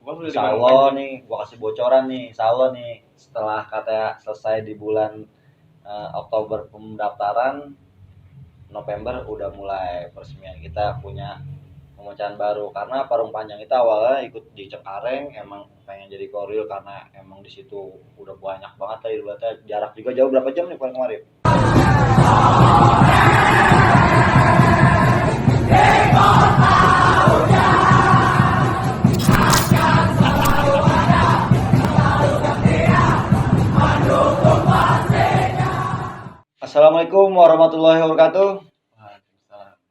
Insya Allah nih, gua kasih bocoran nih, insya Allah nih setelah katanya selesai di bulan Oktober pendaftaran, November udah mulai peresmian kita punya pemecahan baru. Karena Parung Panjang itu awalnya ikut di Cengkareng, emang pengen jadi koril karena emang di situ udah banyak banget tadi ibaratnya, jarak juga jauh. Berapa jam nih kemarin? Assalamualaikum warahmatullahi wabarakatuh.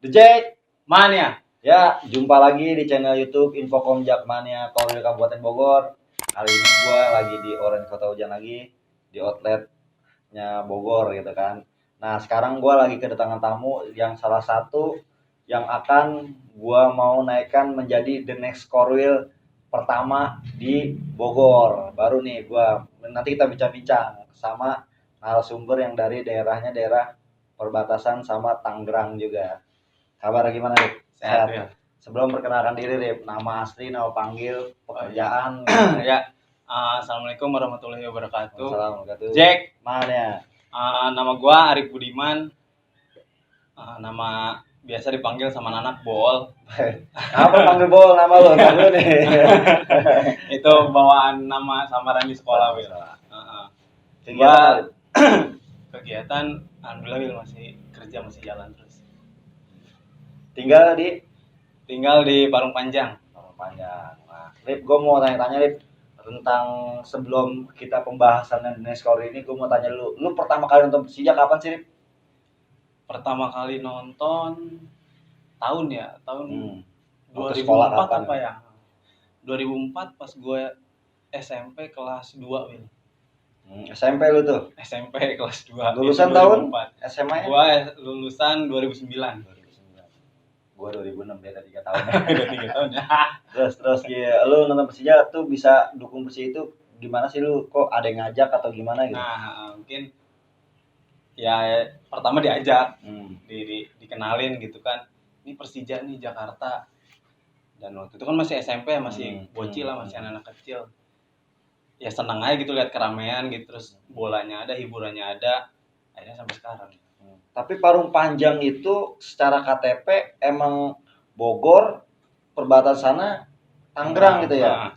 The Jack Mania. Ya, jumpa lagi di channel YouTube Infokom Jakmania Korwil Kabupaten Bogor. Kali ini gue lagi di Orange Kota Hujan lagi, di outletnya Bogor gitu kan. Nah, sekarang gue lagi kedatangan tamu yang salah satu yang akan gue mau naikkan menjadi the next Korwil pertama di Bogor. Baru nih gue, nanti kita bincang-bincang sama narasumber yang dari daerahnya daerah perbatasan sama Tangerang juga. Kabar gimana nih? Sehat ya. Sebelum perkenalkan diri Rip, nama asli, nama panggil, pekerjaan. Ya. Assalamualaikum warahmatullahi wabarakatuh. Assalamualaikum. Jack, mana? Nama gua Arif Budiman. Nama biasa dipanggil sama anak Bol. Apa panggil Bol nama lo? Nama nih. Itu bawaan nama samaran di sekolah, Wil. Kegiatan alhamdulillah Wil, masih kerja, masih jalan terus. Tinggal di Parung Panjang. Parung Panjang. Nah, Rip, gue mau tanya-tanya Rip tentang sebelum kita pembahasan Neskor ini, gue mau tanya lu pertama kali nonton Persija kapan sih Rip? Pertama kali nonton tahun 2004 apa ya? 2004 pas gue SMP kelas 2, Wil. SMP lu tuh? SMP kelas 2. Lulusan tahun? SMA ya? Gue lulusan 2009. Gua 2006, beda 3 tahun. Beda 3 tahun ya. Terus ya, lu nonton Persija tuh bisa dukung Persija itu gimana sih lu? Kok ada yang ngajak atau gimana gitu? Nah, mungkin ya pertama diajak, dikenalin gitu kan. Ini Persija nih Jakarta. Dan waktu itu kan masih SMP, masih bocil lah, masih anak-anak kecil. Ya senang aja gitu lihat keramaian gitu, terus bolanya ada, hiburannya ada. Akhirnya sampai sekarang. Tapi Parung Panjang itu secara KTP emang Bogor, perbatasan sana Tangerang gitu ya.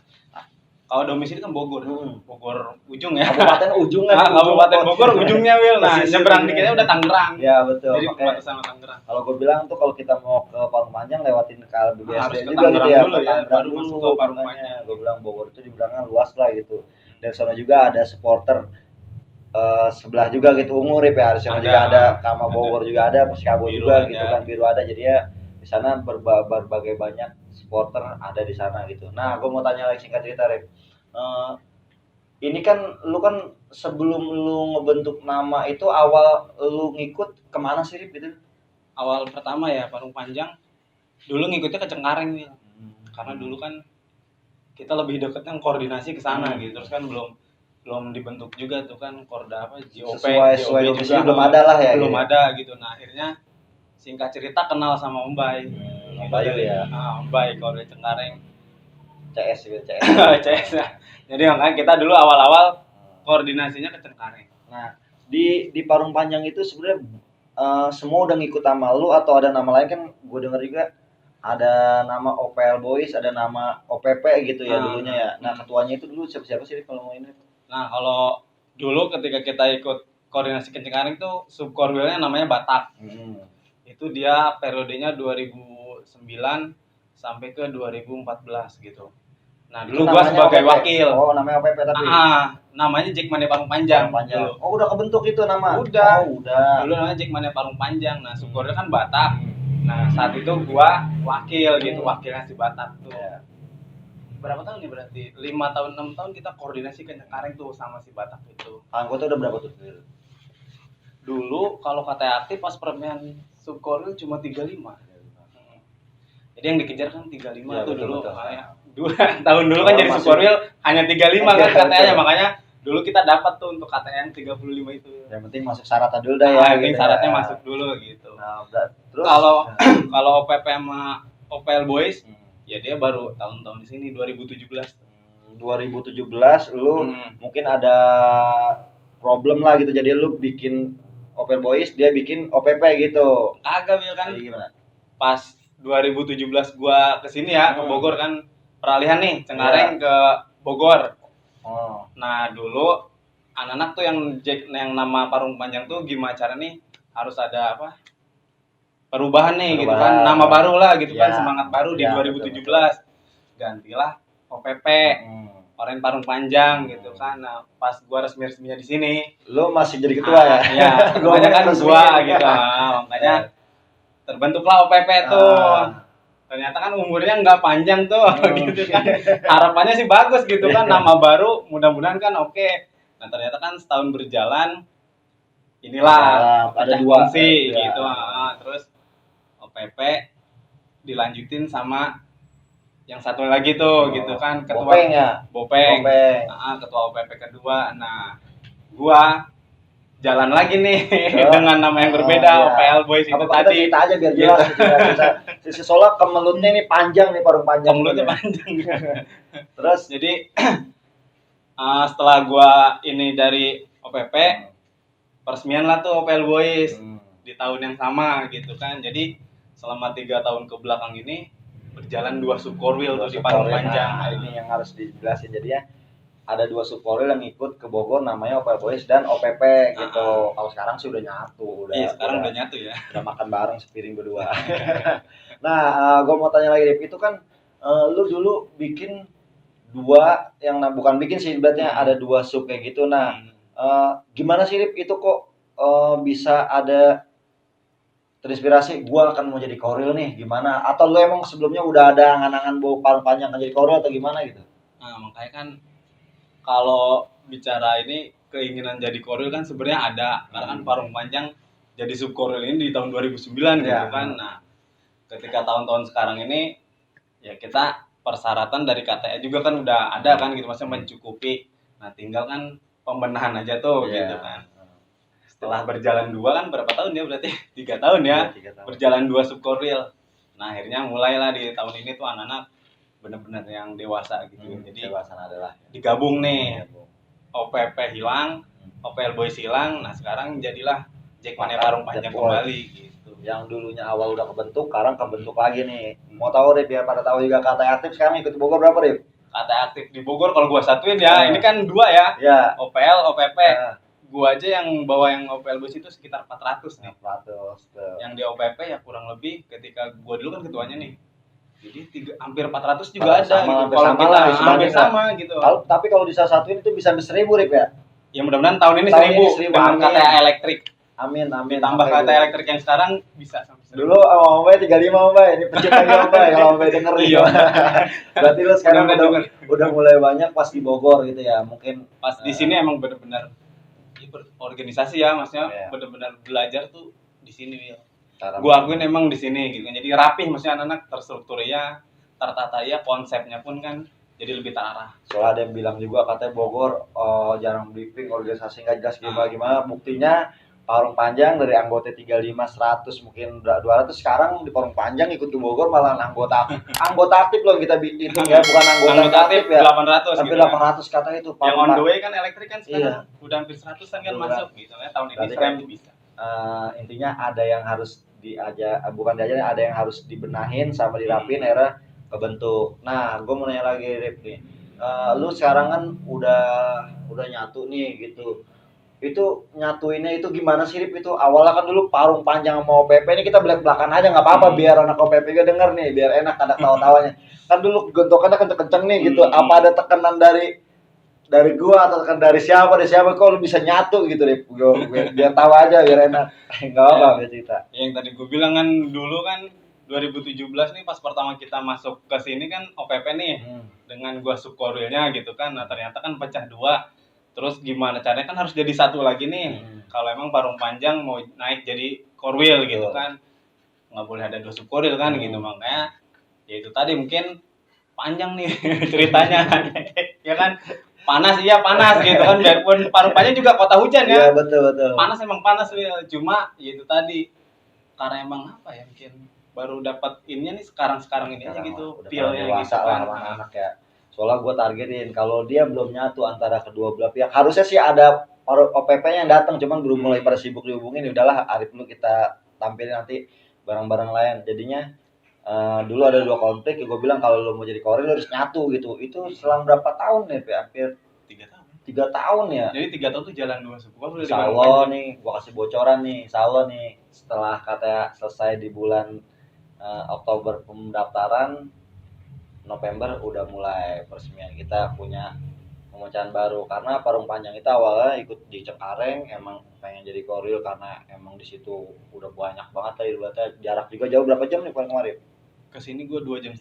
Kalau domisili kan Bogor. Bogor ujung ya. Kabupaten ujung kan. Kabupaten Bogor ujungnya, Wil. Nah, nyebrang dikitnya udah Tangerang. Ya, betul. Jadi perbatasan sama Tangerang. Kalau gue bilang tuh kalau kita mau ke Parung Panjang lewatin KLBBSD juga gitu ya. Dulu ya, baru masuk ke Parung Panjang. Gue bilang Bogor itu dibilangnya luas lah gitu. Dan sana juga ada supporter sebelah juga gitu, Ungu Rip ya, harusnya juga ada, Kama Bogor juga ada, Persikabo juga gitu kan, Biru ada, jadi ya di sana berbagai banyak supporter ada di sana gitu. Nah, gue mau tanya lagi singkat cerita Rip, ini kan lu kan sebelum lu ngebentuk nama itu awal lu ngikut kemana sih Rip gitu? Awal pertama ya Parung Panjang, dulu ngikutnya ke Cengkareng nih, karena dulu kan kita lebih deketnya koordinasi ke sana gitu, terus kan belum dibentuk juga tuh kan Korda apa JOP juga belum ada lah ya. Belum ada gitu. Nah, akhirnya singkat cerita kenal sama Om Bay. Om Bayu ya. Om Bay Korda Cengkareng. CS. CS ya. Jadi makanya kita dulu awal-awal koordinasinya ke Cengkareng. Nah, di Parung Panjang itu sebenarnya semua udah ngikut sama lu atau ada nama lain? Kan gue denger juga ada nama OPL Boys, ada nama OPP gitu ya dulunya ya. Nah, ketuanya itu dulu siapa sih kalau mau ini? Nah, kalau dulu ketika kita ikut koordinasi ke Cengkareng tuh subkorwilnya namanya Batak. Itu dia periodenya 2009 sampai ke 2014 gitu. Nah, dulu gua sebagai OPP. Wakil. Oh, namanya OPP tapi. Namanya Jakmania Parung Panjang. Dulu. Oh, udah kebentuk itu nama. Udah. Dulu namanya Jakmania Parung Panjang. Nah, subkorwil kan Batak. Nah, saat itu gua wakil gitu, wakilnya si Batak tuh. Yeah. Berapa tahun nih berarti? 5 tahun, 6 tahun kita koordinasi ke Cengkareng tuh sama si Batak itu. Anggota udah berapa tuh? Dulu kalau kata aktif pas perempuan subkorwil cuma 35. Jadi yang dikejar kan 35 ya, tuh dulu. Makanya 2 tahun dulu kan jadi subkorwil hanya 35 kan katanya, makanya dulu kita dapat tuh untuk KTN 35 itu. Yang penting masuk syarat dulu dah ya. Yang syaratnya masuk dulu gitu. Nah, terus kalau OPP sama OPL Boys ya dia baru tahun-tahun di sini 2017. 2017 lu mungkin ada problem lah gitu, jadi lu bikin Opel Boys, dia bikin OPP gitu. Kagak Bil, kan Jadi gimana? pas 2017 gua kesini ya ke Bogor kan, peralihan nih Cengkareng ke Bogor. Nah dulu anak-anak tuh yang nama Parung Panjang tuh gimana cara nih harus ada apa perubahan nih gitu kan, nama baru lah gitu kan, semangat baru di 2017 betul. Gantilah OPP Oren Parung Panjang gitu kan. Nah pas gua resminya di sini, lu masih jadi ketua ya? Iya, makanya kan gua gitu. Makanya terbentuklah OPP tuh. Ternyata kan umurnya nggak panjang tuh gitu kan. Harapannya sih bagus gitu kan, nama baru mudah-mudahan kan oke. Nah ternyata kan setahun berjalan inilah ada dua sih gitu. Terus OPP dilanjutin sama yang satu lagi tuh gitu kan, ketua Bopeng. Ketua OPP kedua. Nah gua jalan lagi nih dengan nama yang berbeda, OPL Boys itu tadi. Kita aja biar jelas gitu. Soalnya kemelutnya ini panjang nih, Parung Panjang. Kemelutnya panjang. Terus jadi setelah gua ini dari OPP, peresmian lah tuh OPL Boys di tahun yang sama gitu kan. Jadi selama 3 tahun ke belakang ini berjalan 2 subkorwil tuh di Parung Panjang. Nah, ini yang harus dijelasin, jadinya ada 2 subkorwil yang ikut ke Bogor, namanya OPL Boys dan OPP gitu. Kalau sekarang sih udah nyatu, Iya, sekarang udah nyatu ya. Udah makan bareng sepiring berdua. Nah, gue mau tanya lagi, Rip, itu kan lu dulu bikin 2 yang bukan bikin sih, berarti ada 2 sub kayak gitu. Nah, gimana sih, Rip, itu kok bisa ada terinspirasi gua akan mau jadi koril nih, gimana? Atau lu emang sebelumnya udah ada angan-angan bawa Parung Panjang akan jadi koril atau gimana gitu? Nah, makanya kan kalau bicara ini keinginan jadi koril kan sebenarnya ada, karena kan Parung Panjang jadi sub koril ini di tahun 2009 gitu kan. Nah, ketika tahun-tahun sekarang ini ya kita persyaratan dari KTA juga kan udah ada kan gitu, maksudnya mencukupi. Nah, tinggal kan pembenahan aja tuh gitu kan. Setelah berjalan 2 kan berapa tahun ya, berarti 3 tahun ya, 3 tahun. Berjalan 2 subkoril. Nah akhirnya mulailah di tahun ini tuh anak-anak benar-benar yang dewasa gitu. Jadi dewasa adalah digabung nih, OPP hilang, OPL Boys hilang. Nah sekarang jadilah Jackmania Parung Panjang kembali gitu. Yang dulunya awal udah kebentuk, sekarang kebentuk lagi nih. Mau tahu Rip, biar pada tahu juga KTA aktif sekarang ikut Bogor berapa, Rip? KTA aktif di Bogor kalau gua satuin ya, ini kan 2 ya. OPL, OPP. Gua aja yang bawa yang OPL Boys itu sekitar 400 nih. 400 tuh. Yang di OPP ya kurang lebih ketika gua dulu kan ketuanya nih. Jadi hampir 400 juga ada gitu. Kalau kita hampir sama gitu. Tapi kalau disatuin itu bisa 1.000, Rip ya? Ya mudah-mudahan tahun ini 1.000 dengan KTA elektrik. Amin. Ditambah KTA elektrik yang sekarang bisa sampai 1.000. Dulu Om Bay 35 Om Bay, ini pencet lagi Om Bay kalau Om Bay denger iya. Berarti lu sekarang udah mulai banyak pas di Bogor gitu ya, mungkin pas di sini emang benar-benar organisasi ya, maksudnya benar-benar belajar tuh di sini ya. Gua akuin emang di sini gitu. Jadi rapih, maksudnya anak-anak terstruktur ya, tertata ya, konsepnya pun kan jadi lebih terarah. Soalnya ada yang bilang juga katanya Bogor jarang briefing, organisasi nggak jelas gimana. Buktinya Parung Panjang dari anggota 35, 100 mungkin 200, sekarang di Parung Panjang ikut ke Bogor malah anggota aktif loh kita hitung ya, bukan anggota aktif ya. 800 tapi gitu 800 katanya itu. Yang on the way kan elektrik kan sekarang udah hampir 100-an kan masuk gitu ya, tahun ini kan bisa. Intinya ada yang harus ada yang harus dibenahin sama dirapin, era kebentuk. Nah, gue mau nanya lagi, Rip nih. Lu sekarang kan udah nyatu nih gitu. Itu nyatuinnya itu gimana sih, Rip? Itu awalnya kan dulu Parung Panjang sama OPP ini kita belak-belakan aja nggak apa-apa, biar anak OPP juga denger nih, biar enak ada tawa-tawanya. Kan dulu gontokannya kenceng-kenceng nih gitu. Apa ada tekanan dari gua atau tekanan dari siapa kok lu bisa nyatu gitu, Rip? Biar tahu aja, biar enak. Enggak apa-apa cerita. Yang tadi gua bilang kan dulu kan 2017 nih pas pertama kita masuk ke sini kan OPP nih dengan gua subkorwilnya gitu kan. Nah ternyata kan pecah 2. Terus gimana caranya kan harus jadi satu lagi nih. Kalau emang Parung Panjang mau naik jadi korwil gitu kan, nggak boleh ada 2 subkorwil kan gitu. Makanya ya itu tadi mungkin panjang nih ceritanya. Ya kan panas gitu kan, biarpun Parung Panjang juga kota hujan ya. Iya betul. Panas emang panas ya. Cuma ya itu tadi karena emang apa ya, mungkin baru dapat ininya nih sekarang ini aja gitu, feel-nya gitu kan. Anak ya. Soalnya gue targetin kalau dia belum nyatu antara kedua belah pihak, harusnya sih ada OPP-nya yang datang, cuman belum mulai pada sibuk dihubungin. Udahlah, Arif dulu kita tampilin nanti barang-barang lain. Jadinya dulu ada 2 konflik, gue bilang kalau lu mau jadi koril lu harus nyatu gitu. Itu selang berapa tahun nih, hampir 3 tahun ya. Jadi 3 tahun tuh jalan 2 suku. Insya Allah nih, gua kasih bocoran nih, insya Allah nih, setelah katanya selesai di bulan Oktober pendaftaran, November udah mulai peresmian kita punya pemecahan baru. Karena Parung Panjang itu awalnya ikut di Cengkareng, emang pengen jadi koril karena emang di situ udah banyak banget lah ibaratnya. Jarak juga jauh, berapa jam nih kemarin? Kesini gue 2,5 jam.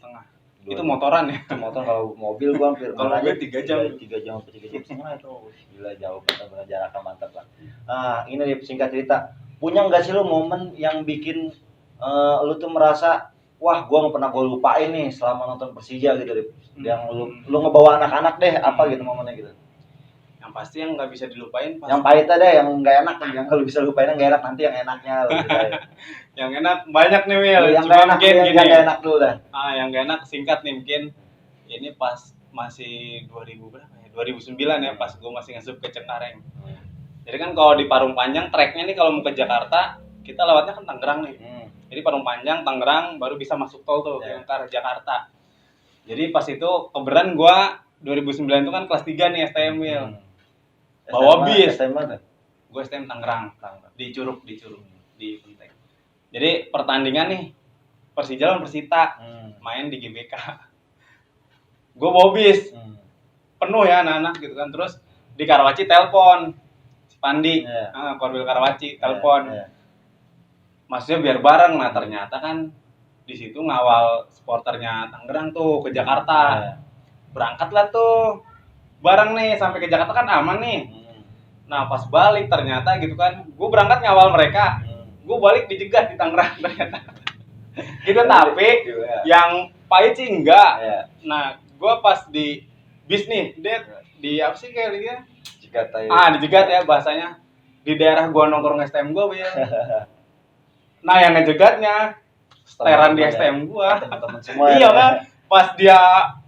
Itu motoran ya? Itu motor, kalau mobil gue hampir kalau gue 3 jam. 3 jam atau 3 jam setengah itu. Gila, jauh, bener-bener jaraknya mantap lah. Nah ini nih singkat cerita, punya nggak sih lu momen yang bikin lu tuh merasa wah gue nggak pernah gue lupain nih selama nonton Persija gitu, Rip? Yang lu ngebawa anak-anak deh, apa gitu momennya gitu? Yang pasti yang nggak bisa dilupain pasti. Yang pahitnya deh, yang nggak enak, yang kalau bisa lupain yang nggak enak, nanti yang enaknya lu ceritain. Yang enak banyak nih Wil. Yang nggak enak, yang nggak enak dulu dah. Yang nggak enak singkat nih mungkin. Ini pas masih 2000 berapa ya? 2009 ya, pas gue masih ngasup ke Cengkareng. Jadi kan kalau di Parung Panjang treknya nih kalau mau ke Jakarta kita lewatnya kan Tangerang nih. Jadi Parung Panjang, Tangerang baru bisa masuk tol tuh ke arah Jakarta. Jadi pas itu keberan gue 2009 itu kan kelas 3 nih STM Wil. Bawa bis. STM mana? Gue STM Tangerang. Di Curug di Penteng. Jadi pertandingan nih Persija lawan Persita, main di GBK. Gue bawa bis, penuh ya anak-anak gitu kan. Terus di Karawaci telepon si Pandi, Korwil Karawaci telepon. Maksudnya biar bareng. Nah ternyata kan di situ ngawal supporternya Tangerang tuh ke Jakarta. Berangkatlah tuh bareng nih sampai ke Jakarta kan aman nih. Nah pas balik ternyata gitu kan, gue berangkat ngawal mereka, gue balik dijegat di Tangerang ternyata. Gitu. Tapi yang pahit sih enggak. Nah gue pas di bis nih, dia di apa sih kayak dia? Dijegat ya bahasanya. Di daerah gua nongkrong STM gua ya. Nah yang ngejegatnya seteran di STM gua. Teman-teman semua. Iya kan? Pas dia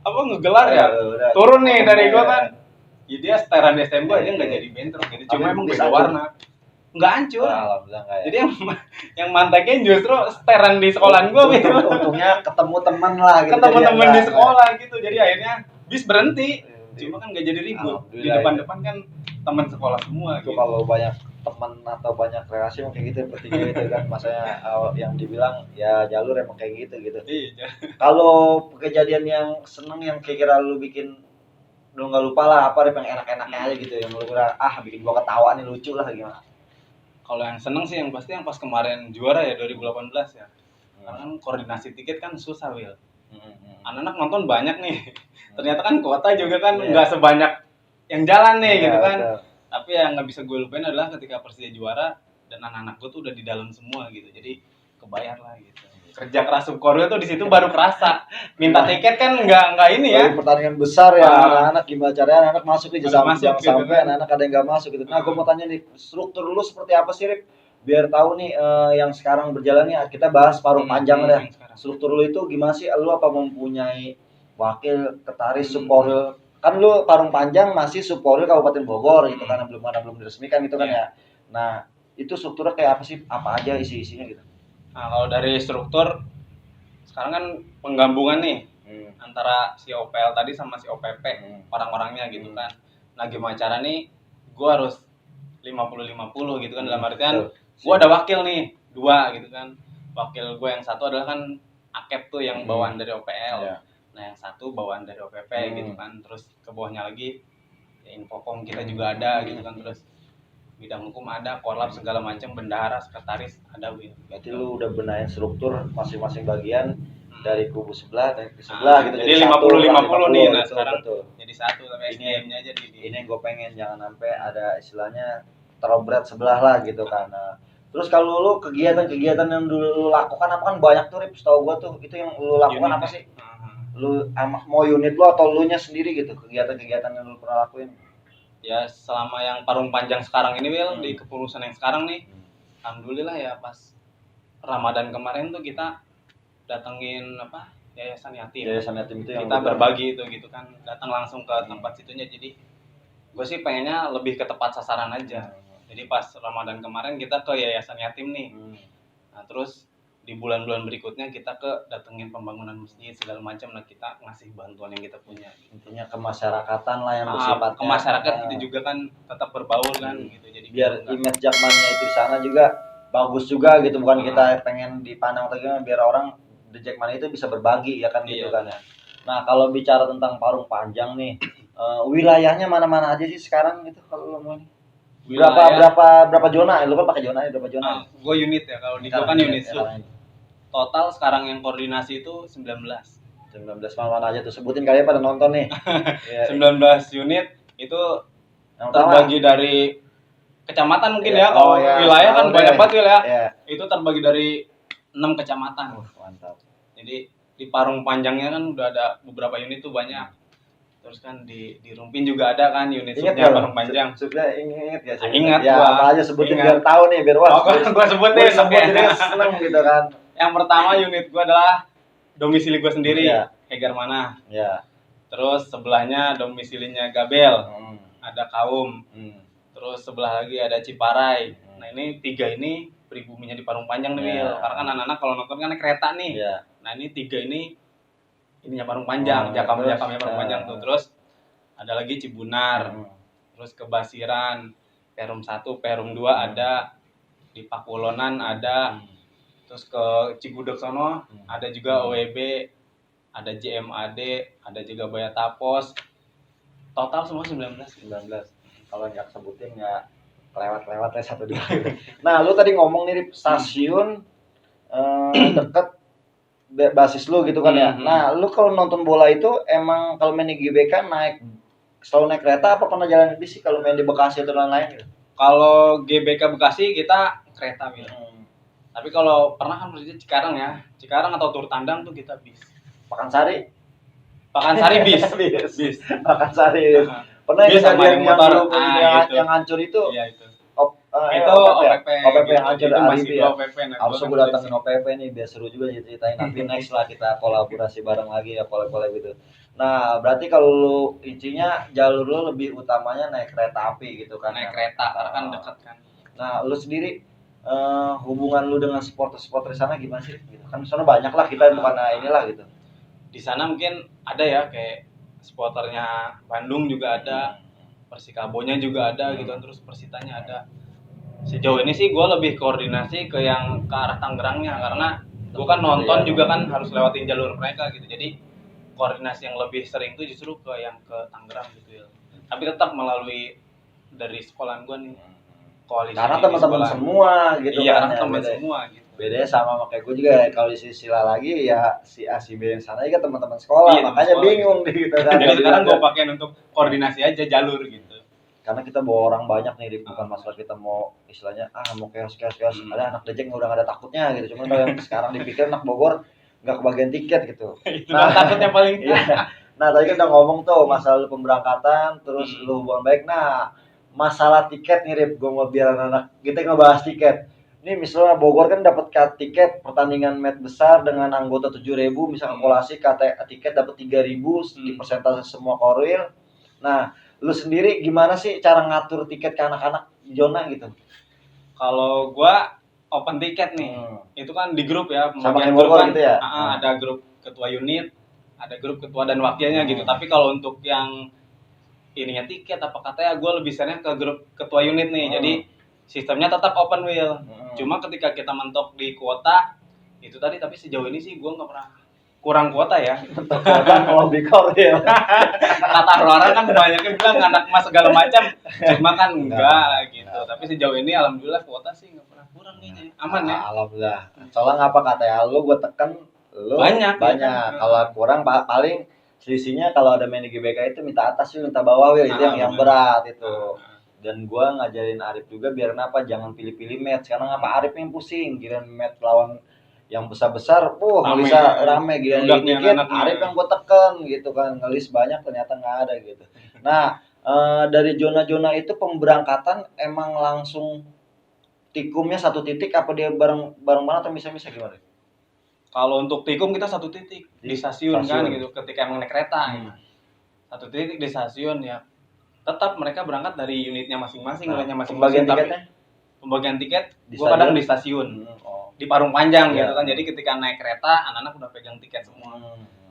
apa ngegelar ya, turun nih dari gua kan. Ya dia seteran di STM gua aja nggak jadi bentrok gitu. Cuma emang beda warna. Nggak hancur. Jadi yang manteknya justru seteran di sekolahan gua. Untungnya ketemu teman lah gitu. Ketemu teman di sekolah gitu. Jadi akhirnya bis berhenti. Cuma kan nggak jadi ribut. Di depan-depan kan teman sekolah semua. Itu gitu. Kalau banyak teman atau banyak relasi kayak gitu bertiga gitu kan, masanya yang dibilang ya jalur emang kayak gitu. Iya. Kalau kejadian yang seneng yang kira-kira lu bikin lu nggak lupa lah, apa yang enak-enaknya aja gitu yang lu kira bikin gua ketawa nih, lucu lah gimana? Kalau yang seneng sih yang pasti yang pas kemarin juara ya 2018 ya. Karena kan koordinasi tiket kan susah Wil. Anak-anak nonton banyak nih. Ternyata kan kota juga kan nggak sebanyak yang jalan nih gitu kan. Betul. Tapi yang nggak bisa gue lupain adalah ketika Persija juara dan anak-anak gue tuh udah di dalam semua gitu. Jadi kebayar lah gitu. Kerja keras Subkorwil tuh di situ baru kerasa. Minta tiket kan nggak ini ya. Pertandingan besar ya, anak-anak gimana caranya anak-anak masuk nih, jangan sampai gitu, anak-anak ada yang nggak masuk gitu. Nah, gue mau tanya nih, struktur lu seperti apa sih, Rip? Biar tahu nih yang sekarang berjalan nih, kita bahas Parung Panjang dah. Struktur lu itu gimana sih? Lu apa mempunyai wakil ketaris Subkorwil? Kan lu Parung Panjang masih Subkorwil Kabupaten Bogor gitu kan, belum diresmikan gitu kan ya. Nah, itu strukturnya kayak apa sih? Apa aja isi-isinya gitu? Nah, kalau dari struktur sekarang kan penggabungan nih antara si OPL tadi sama si OPP, orang-orangnya gitu kan. Nah, gimana cara nih gue harus 50-50 gitu kan, dalam artian gue ada wakil nih 2 gitu kan. Wakil gue yang satu adalah kan Akep tuh yang bawaan dari OPL. Nah, yang satu bawaan dari OPP gitu kan. Terus ke bawahnya lagi ya, Infocom kita juga ada gitu kan. Terus bidang hukum ada, korlap segala macam, bendahara, sekretaris ada. Berarti lu udah benahin struktur masing-masing bagian dari kubu sebelah dan ke sebelah gitu. Jadi 50-50 nih. Nah, sekarang jadi satu, tapi SDM-nya aja di ini yang gue pengen, jangan sampai ada istilahnya terobret sebelah lah gitu kan. Terus kalau lu kegiatan-kegiatan yang dulu lu lakukan apa, kan banyak tuh, Rip, setahu gua tuh. Itu yang lu lakukan unit apa sih? Lu mau unit lu atau lu nya sendiri gitu, kegiatan-kegiatan yang lu pernah lakuin? Ya selama yang Parung Panjang sekarang ini Wil, di kepengurusan yang sekarang nih, alhamdulillah ya pas Ramadan kemarin tuh kita datengin yayasan yatim. Yayasan yatim itu yang Kita berbagi itu gitu kan, datang langsung ke tempat situnya. Jadi gue sih pengennya lebih ke tepat sasaran aja. Jadi pas Ramadan kemarin kita ke yayasan yatim nih. Nah terus di bulan-bulan berikutnya kita ke datengin pembangunan masjid segala macam. Nah kita ngasih bantuan yang kita punya. Intinya kemasyarakatan lah yang bersifat ke masyarakat itu juga kan tetap berbaur kan gitu. Jadi biar image Jakmania itu di sana juga bagus juga gitu, bukan kita pengen dipandang atau gimana, biar orang di Jakmania itu bisa berbagi ya kan gitu kan ya. Nah kalau bicara tentang Parung Panjang nih, wilayahnya mana-mana aja sih sekarang gitu kalau lo mau? Berapa zona? Lu kan pakai zona ya, berapa zona? Gue unit ya, kalau di gue kan unit sub. Total sekarang yang koordinasi itu 19 mana aja tuh, sebutin kalian pada nonton nih. 19 unit itu terbagi dari kecamatan mungkin ya, kalau wilayah kan banyak banget wilayah. Itu terbagi dari 6 kecamatan. Mantap. Jadi di Parung Panjangnya kan udah ada beberapa unit tuh banyak. Terus kan di Rumpin juga ada kan unit subnya Parung Panjang. Subnya inget ya? Ingat ya, gua. Apa aja sebutin biar tahu nih, biar gua sebutin seneng gitu kan. Yang pertama unit gua adalah domisili gua sendiri, Hegar Mana. Iya. Terus sebelahnya domisilinya Gabel. Ada Kaum. Terus sebelah lagi ada Ciparai. Nah, ini 3 ini pribuminya di Parung Panjang nih, Wil. Karena kan anak-anak kalau nonton kan naik kereta nih. Nah, ini 3 ini ininya Parung Panjang, jakamnya Parung Panjang tuh. Terus ada lagi Cibunar. Terus Kebasiran, Perum 1, Perum 2 ada, di Pakulonan ada. Terus ke Cigudeg sono ada juga OEB, ada JMAD, ada juga Bayatapos. Total semua 19. Kalau nggak sebutin nggak lewat ya 1-2. Nah, lu tadi ngomong nih stasiun deket basis lu gitu kan ya. Nah, lu kalau nonton bola itu emang kalau main di GBK selalu naik kereta apa pernah jalan bis sih kalau main di Bekasi atau lain-lain gitu? Kalau GBK Bekasi kita kereta gitu. Tapi kalau pernah kan berarti Cikarang ya. Cikarang atau Tur Tandang tuh kita bis. Pakansari bis. Pakansari. Pernah bis sama yang motor yang hancur itu? Iya itu. Itu OPP yang hancur Aribi ya. Harus gue datangin OPP nih biar seru juga ceritain. Tapi next lah kita kolaborasi bareng lagi ya, collab gitu. Nah, berarti kalau lu intinya jalur lu lebih utamanya naik kereta api gitu kan? Naik kereta karena kan dekat kan. Nah, lu sendiri hubungan lu dengan supporter di sana gimana sih? Gitu. Kan sana banyak lah kita bukan inilah gitu. Di sana mungkin ada ya kayak supporternya Bandung juga ada, Persikabonya juga ada gitu, terus Persitanya ada. Sejauh ini sih gue lebih koordinasi ke yang ke arah Tangerangnya karena gue kan nonton juga kan harus lewatin jalur mereka gitu. Jadi koordinasi yang lebih sering tuh justru ke yang ke Tangerang gitu ya. Tapi tetap melalui dari sekolahan gue nih. Koalisi karena teman-teman semua gitu kan. Iya, teman semua gitu. Bedanya sama kayak gue juga kalau di sila lagi ya si A si B yang sana kan teman-teman sekolah, makanya bingung gitu kan. Jadi sekarang gue pakai untuk koordinasi aja jalur gitu. Karena kita bawa orang banyak nih, bukan masalah kita mau istilahnya mau chaos ada anak dejek udah gak ada takutnya gitu. Cuman kalau yang sekarang dipikir anak Bogor nggak kebagian tiket gitu. Nah, takutnya paling. Nah, tadi kan udah ngomong tuh masalah pemberangkatan, terus lu hubungan baik. Nah, masalah tiket nih Rip, gue mau biar anak kita ngebahas tiket. Ini misalnya Bogor kan dapat tiket pertandingan match besar dengan anggota 7.000, misalnya kolasi tiket dapat 3.000 di persentase semua korwil. Nah, lu sendiri gimana sih cara ngatur tiket ke anak-anak zona gitu? Kalau gua open tiket nih, itu kan di grup ya, sama kayak Bogor gitu ya? Ada grup ketua unit, ada grup ketua dan wakilnya gitu. Tapi kalau untuk yang ininya tiket apa katanya, gua lebih sering ke grup ketua unit nih. Jadi sistemnya tetap open wheel. Cuma ketika kita mentok di kuota itu tadi, tapi sejauh ini sih gua nggak pernah kurang kuota ya. Kuota kalau bikor ya. Kata orang kan banyaknya bilang anak emas segala macam, cuma kan enggak gitu. Tapi sejauh ini alhamdulillah kuota sih nggak pernah kurang kayaknya. Aman ya. Alhamdulillah. Soalnya ngapa kata ya lu gue tekan lu banyak. Ya. Kalau kurang paling selisihnya kalau ada main di GBK itu minta atas yuk, minta bawah yuk, itu yang berat itu. Dan gue ngajarin Arif juga biar apa jangan pilih-pilih match karena ngapa Arif yang pusing kirain match lawan yang besar-besar, bisa rame gila dikit, Arif yang gue teken gitu kan, ngelis banyak ternyata nggak ada gitu. Nah, dari zona-zona itu pemberangkatan emang langsung tikumnya satu titik apa dia bareng-bareng atau misah-misah gimana? Kalau untuk tikung kita satu titik di stasiun kan gitu, ketika emang naik kereta gitu. Satu titik di stasiun ya. Tetap mereka berangkat dari unitnya masing-masing, wilayahnya masing-masing. Pembagian tiket gua kadang di stasiun. Di Parung Panjang gitu kan. Jadi ketika naik kereta anak-anak udah pegang tiket semua.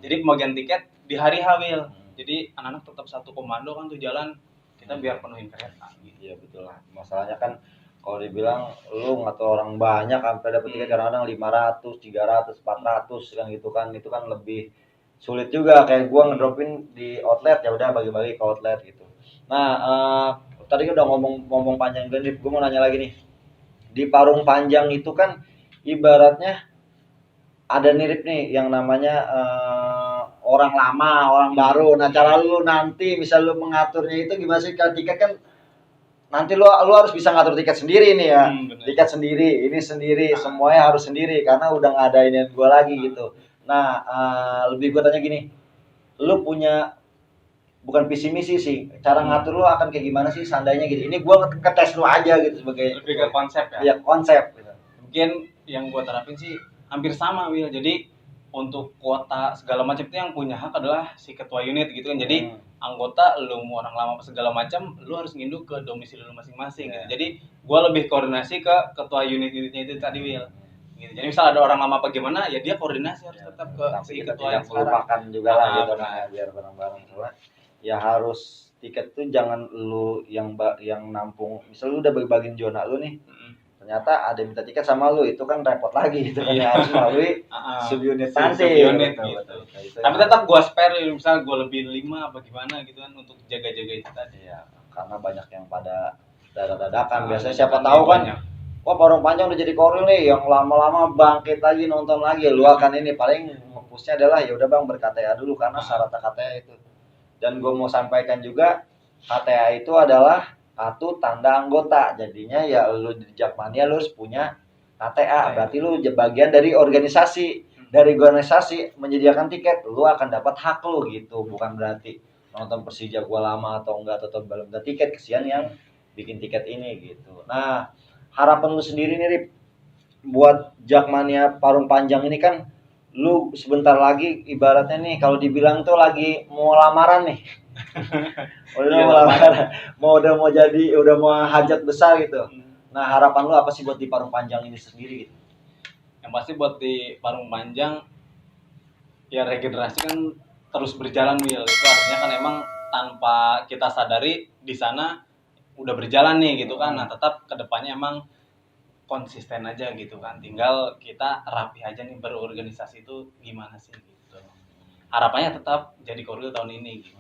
Jadi pembagian tiket di hari H-Wil. Jadi anak-anak tetap satu komando kan tuh jalan, kita biar penuhin kereta gitu. Iya betul lah. Masalahnya kan kalau dibilang lu ngatur orang banyak sampai dapat tiket kadang-kadang 500, 300, 400 kan gitu kan. Itu kan lebih sulit juga, kayak gua ngedropin di outlet ya udah bagi-bagi ke outlet gitu. Nah, tadi udah ngomong panjang nih, gua mau nanya lagi nih. Di Parung Panjang itu kan ibaratnya ada mirip nih yang namanya orang lama, orang baru. Nah, cara lu nanti misal lu mengaturnya itu gimana sih? Kan tiket kan nanti lu harus bisa ngatur tiket sendiri nih ya. Tiket sendiri, ini sendiri, semuanya harus sendiri karena udah nggak ada ini gua lagi gitu. Nah, lebih gua tanya gini, lu punya bukan visi misi sih, cara ngatur lu akan kayak gimana sih seandainya gitu. Ini gua ngetes lu aja gitu sebagai lebih ke konsep ya. Iya, konsep gitu. Mungkin yang gua terapin sih hampir sama, Wil. Jadi untuk kuota segala macam itu yang punya hak adalah si ketua unit gitu kan. Jadi anggota lu mau orang lama segala macam, lu harus nginduk ke domisili lu masing-masing gitu. Jadi gua lebih koordinasi ke ketua unit-unitnya itu tadi, Wil. Gitu. Jadi misal ada orang lama apa gimana, ya dia koordinasi harus tetap ke si ketua yang sekarang. Melupakan juga lah gitu kan, biar bareng-bareng soalnya. Ya harus tiket tuh jangan lu yang nampung. Misal lu udah bagi-bagiin zona lu nih. Ternyata ada yang minta tiket sama lu, itu kan repot lagi gitu kan. Harus melalui subunit nanti. Subunit gitu. Tapi tetap gua spare, misalnya gua lebih 5 apa gimana gitu kan untuk jaga-jaga itu tadi. Ya, karena banyak yang pada dadakan. Biasanya siapa tahu kan, wah Parung Panjang udah jadi koril nih, yang lama-lama bangkit lagi nonton lagi. Lu akan ini paling fokusnya adalah ya udah Bang ber-KTA dulu karena syarat KTA itu. Dan gua mau sampaikan juga KTA itu adalah kartu tanda anggota. Jadinya ya lu di Jakmania lu harus punya KTA. Berarti lu bagian dari organisasi. Dari organisasi menyediakan tiket, lu akan dapat hak lu gitu. Bukan berarti nonton Persija gua lama atau enggak tetap belum ada tiket, kesian yang bikin tiket ini gitu. Nah, harapan lu sendiri nih Rip buat Jakmania Parung Panjang ini kan lu sebentar lagi ibaratnya nih kalau dibilang tuh lagi mau lamaran nih. udah mau jadi udah mau hajat besar gitu. Nah, harapan lu apa sih buat di Parung Panjang ini sendiri gitu? Yang pasti buat di Parung Panjang ya regenerasi kan terus berjalan, Wil. Itu artinya kan emang tanpa kita sadari di sana udah berjalan nih gitu kan. Nah, tetap kedepannya emang konsisten aja gitu kan. Tinggal kita rapi aja nih berorganisasi itu gimana sih gitu. Harapannya tetap jadi koril tahun ini gitu.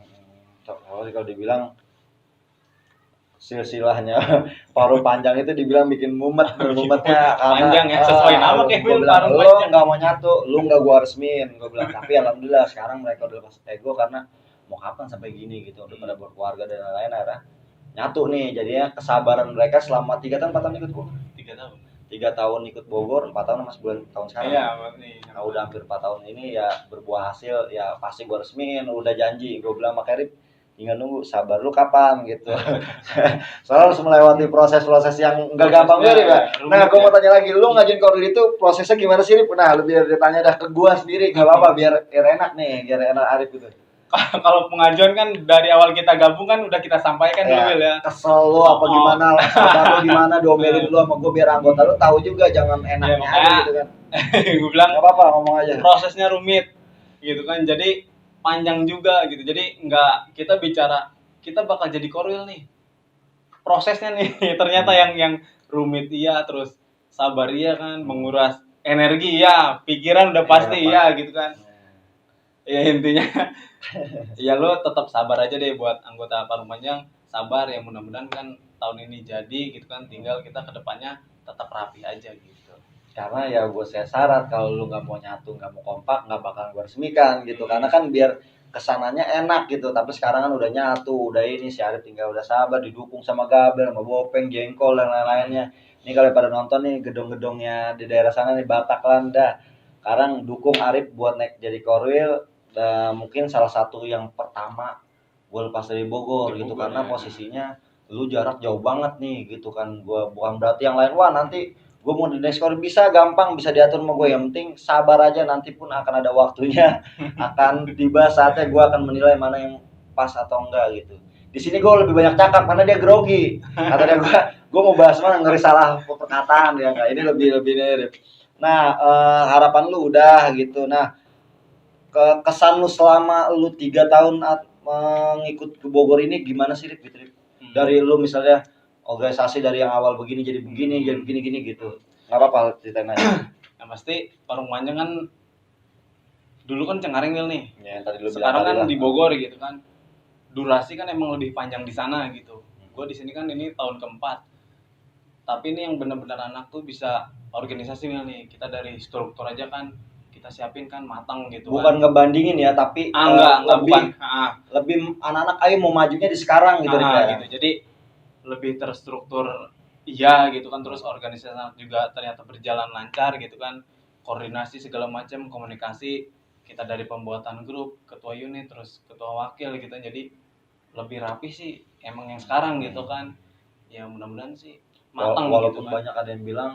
Kalau dibilang silsilahnya Parung Panjang itu dibilang bikin mumetnya karena panjang ya sesuai nama kayak Parung Panjang. Lu nggak mau nyatu, lu nggak gua resmin, gua bilang. Tapi alhamdulillah sekarang mereka udah lepas ego karena mau kapan sampai gini gitu, udah pada berkeluarga dan lain-lain akhirnya nyatu nih. Jadinya kesabaran mereka selama 3 tahun 4 tahun ikut gua. 3 tahun ikut Bogor, 4 tahun mas bulan tahun sekarang. Iya, nah, udah hampir 4 tahun ini ya berbuah hasil, ya pasti gua resmiin, udah janji. Gua bilang sama Kerip, tinggal nunggu, sabar lu kapan gitu. Soalnya harus melewati proses-proses yang enggak gampang ya. Nah, gua mau tanya lagi, lu ngajuin koril itu prosesnya gimana sih, Rip? Nah, lu biar ditanya dah ke gua sendiri, enggak apa-apa biar enak nih, biar enak Arif gitu. Kalau pengajuan kan dari awal kita gabung kan udah kita sampaikan dulu, Wil ya. Kesel lu apa gimana, sabar lu gimana, diomelin dulu sama gua biar anggota lu tahu juga, jangan enaknya aja gitu kan. Gua bilang enggak apa-apa, ngomong aja. Prosesnya rumit gitu kan. Jadi panjang juga gitu. Jadi enggak kita bicara kita bakal jadi koril nih. Prosesnya nih ternyata yang rumit iya, terus sabar iya kan, menguras energi iya, pikiran udah pasti iya gitu kan. Ya intinya ya lo tetap sabar aja deh buat anggota Parung Panjang, sabar ya, mudah-mudahan kan tahun ini jadi gitu kan, tinggal kita kedepannya tetap rapi aja gitu. Karena ya gue syarat kalau lu nggak mau nyatu, nggak mau kompak, nggak bakal gue resmikan gitu. Karena kan biar kesananya enak gitu. Tapi sekarang kan udah nyatu, udah ini si Arif tinggal udah sabar, didukung sama Gabel, sama Bopeng, Jengkol dan lain-lainnya. Ini kalau pada nonton nih gedung-gedungnya di daerah sana nih Batak Landa. Sekarang dukung Arif buat naik jadi korwil. Dan mungkin salah satu yang pertama gue lepas dari Bogor gitu karena posisinya lu jarak jauh banget nih gitu kan. Gue bukan berarti yang lain wah nanti gue mau di next score bisa gampang, bisa diatur sama gue, yang penting sabar aja, nanti pun akan ada waktunya akan tiba saatnya gue akan menilai mana yang pas atau enggak gitu. Di sini gue lebih banyak cakap karena dia grogi, kata dia gue mau bahas mana ngeri salah perkataan dia, enggak, ini lebih mirip. Nah, harapan lu udah gitu. Nah, kesan lu selama lu 3 tahun mengikut ke Bogor ini gimana sih, Rip? Dari lu misalnya organisasi dari yang awal begini jadi begini gitu. Nggak apa-apa ceritain aja. Yang pasti Parung Panjang kan dulu kan Cengarenggil nih. Ya, yang tadi lu Sekarang bilang kan di Bogor gitu kan. Durasi kan emang lebih panjang di sana gitu. Gue di sini kan ini tahun keempat. Tapi ini yang benar-benar anak tuh bisa organisasi nih. Kita dari struktur aja kan kita siapin kan matang gitu. Bukan ngebandingin ya, tapi enggak lebih bukan. Lebih anak-anak ayo mau majunya di sekarang gitu gitu. Jadi lebih terstruktur iya gitu kan, terus organisasi juga ternyata berjalan lancar gitu kan, koordinasi segala macam, komunikasi kita dari pembuatan grup, ketua unit, terus ketua wakil gitu, jadi lebih rapi sih emang yang sekarang gitu kan. Ya mudah-mudahan sih matang walaupun gitu kan. banyak ada yang bilang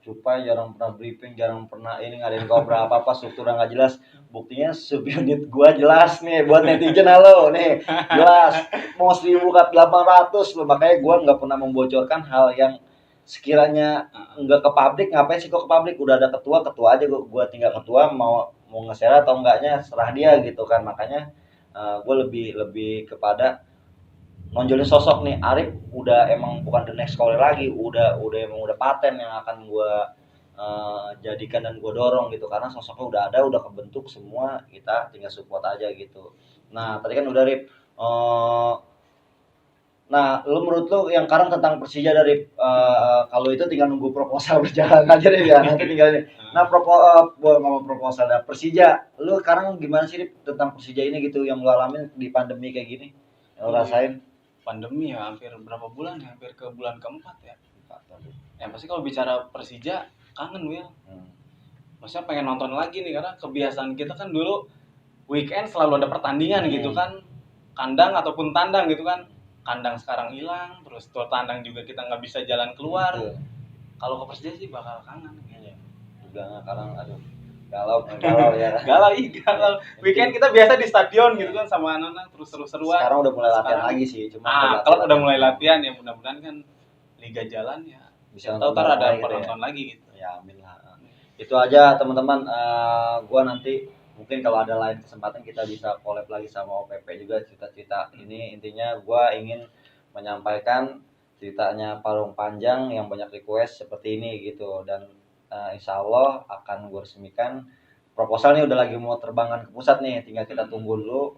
Cupai jarang pernah briefing, jarang pernah ini ngadain kobra apa strukturnya nggak jelas. Buktinya subunit gua jelas nih buat netizen, halo nih jelas mau 1.000 ke 800 loh, makanya gua nggak pernah membocorkan hal yang sekiranya nggak ke publik. Ngapain sih kok ke publik, udah ada ketua aja, gua tinggal ketua mau nge-share atau enggaknya serah dia gitu kan. Makanya gua lebih kepada nonjolin sosok nih. Arif udah emang bukan the next caller lagi, emang udah paten yang akan gue jadikan dan gue dorong gitu, karena sosoknya udah ada, udah kebentuk semua, kita tinggal support aja gitu. Nah tadi kan udah Rip, nah lu menurut lu yang sekarang tentang Persija dari kalau itu tinggal nunggu proposal berjalan aja deh ya, nanti tinggal ini. Nah ngomong proposal dan Persija, lu sekarang gimana sih Rip tentang Persija ini gitu, yang lu alamin di pandemi kayak gini, yang lu rasain? Pandemi ya hampir berapa bulan ya, hampir ke bulan keempat ya. Yang pasti kalau bicara Persija kangen Will. Maksudnya pengen nonton lagi nih, karena kebiasaan kita kan dulu weekend selalu ada pertandingan gitu kan, kandang ataupun tandang gitu kan. Kandang sekarang hilang, terus tuh tandang juga kita nggak bisa jalan keluar. Kalau ke Persija sih bakal kangen kayaknya. Udah sekarang aduh galau ya. Galau. Weekend kita biasa di stadion gitu kan sama anak-anak, terus seru-seruan. Sekarang udah mulai latihan lagi sih, cuma kalau udah mulai latihan ya mudah-mudahan kan liga jalan ya bisa ntar ada gitu penonton lagi gitu. Ya amin lah. Itu aja teman-teman, gua nanti mungkin kalau ada lain kesempatan kita bisa collab lagi sama OPP juga cerita-cerita ini. Intinya gua ingin menyampaikan ceritanya Parung Panjang yang banyak request seperti ini gitu, dan insya Allah akan gue resmikan. Proposal nih udah lagi mau terbangkan ke pusat nih, tinggal kita tunggu dulu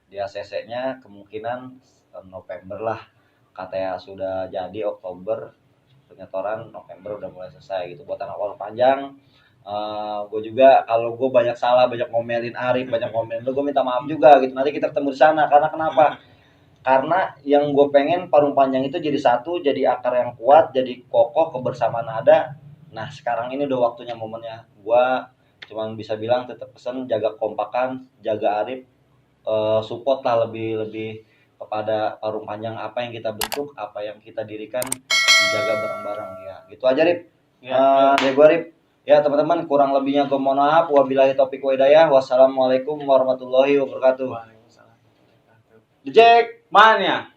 di ACC-nya, kemungkinan November lah, katanya sudah jadi Oktober, penyetoran November udah mulai selesai gitu buat anak Parung Panjang. Gue juga kalau gue banyak salah, banyak ngomelin Arif, banyak ngomelin lu, gue minta maaf juga gitu. Nanti kita ketemu di sana, karena kenapa? Karena yang gue pengen Parung Panjang itu jadi satu, jadi akar yang kuat, jadi kokoh, kebersamaan ada. Nah sekarang ini udah waktunya, momennya. Gue cuman bisa bilang tetap pesen, jaga kompakan, jaga Arif, support lah lebih kepada Parung Panjang, apa yang kita bentuk, apa yang kita dirikan, dijaga bareng-bareng ya. Gitu aja Rip. Dari gue Rip. Ya teman-teman, kurang lebihnya gue mohon maaf. Wabillahi taufiq wa hidayah. Wassalamualaikum warahmatullahi wabarakatuh. Waalaikumsalam. Jack, mana?